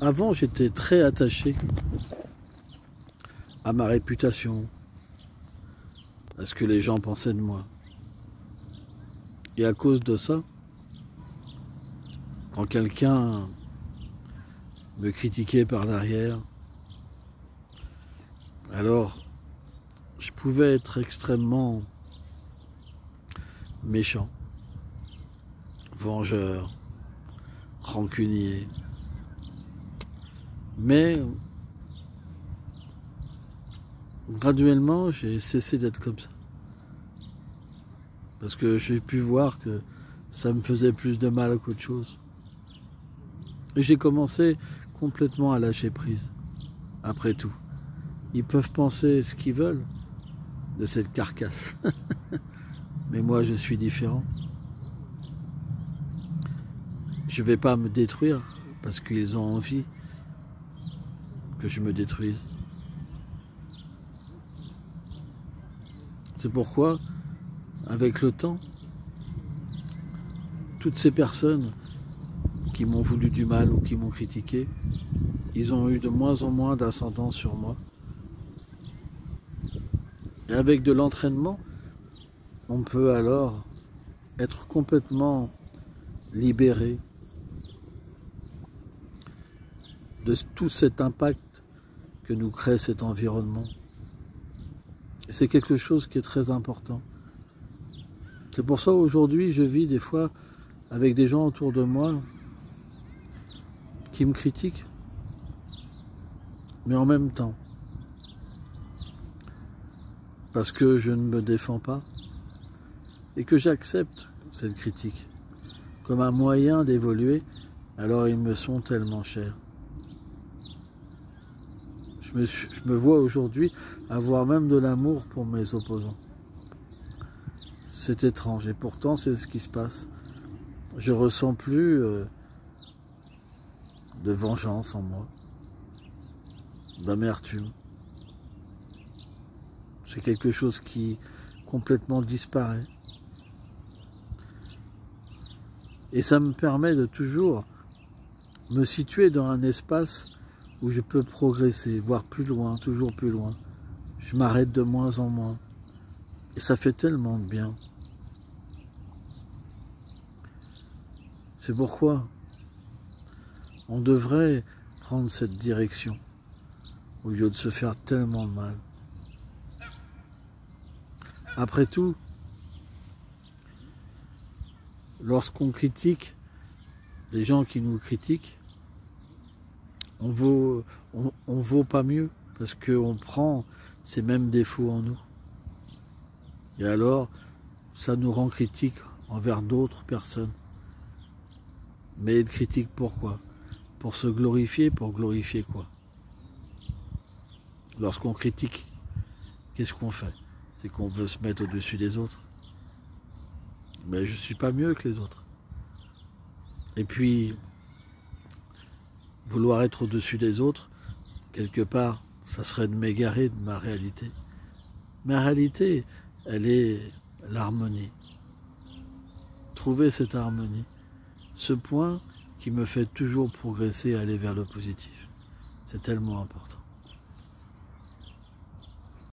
Avant, j'étais très attaché à ma réputation, à ce que les gens pensaient de moi. Et à cause de ça, quand quelqu'un me critiquait par derrière, alors je pouvais être extrêmement méchant, vengeur, rancunier. Mais graduellement, j'ai cessé d'être comme ça. Parce que j'ai pu voir que ça me faisait plus de mal qu'autre chose. Et j'ai commencé complètement à lâcher prise. Après tout, ils peuvent penser ce qu'ils veulent de cette carcasse. Mais moi, je suis différent. Je ne vais pas me détruire parce qu'ils ont envie que je me détruise. C'est pourquoi, avec le temps, toutes ces personnes qui m'ont voulu du mal ou qui m'ont critiqué, ils ont eu de moins en moins d'ascendant sur moi. Et avec de l'entraînement, on peut alors être complètement libéré de tout cet impact que nous crée cet environnement. Et c'est quelque chose qui est très important. C'est pour ça aujourd'hui je vis des fois avec des gens autour de moi qui me critiquent, mais en même temps, parce que je ne me défends pas et que j'accepte cette critique comme un moyen d'évoluer, alors ils me sont tellement chers. Je me vois aujourd'hui avoir même de l'amour pour mes opposants. C'est étrange et pourtant c'est ce qui se passe. Je ressens plus de vengeance en moi, d'amertume. C'est quelque chose qui complètement disparaît. Et ça me permet de toujours me situer dans un espace où je peux progresser, voir plus loin, toujours plus loin. Je m'arrête de moins en moins. Et ça fait tellement de bien. C'est pourquoi on devrait prendre cette direction au lieu de se faire tellement de mal. Après tout, lorsqu'on critique les gens qui nous critiquent, on vaut pas mieux parce qu'on prend ces mêmes défauts en nous. Et alors, ça nous rend critiques envers d'autres personnes. Mais être critique pourquoi? Pour se glorifier, pour glorifier quoi? Lorsqu'on critique, qu'est-ce qu'on fait? C'est qu'on veut se mettre au-dessus des autres. Mais je ne suis pas mieux que les autres. Et puis, vouloir être au-dessus des autres, quelque part, ça serait de m'égarer de ma réalité. Ma réalité, elle est l'harmonie. Trouver cette harmonie, ce point qui me fait toujours progresser et aller vers le positif. C'est tellement important.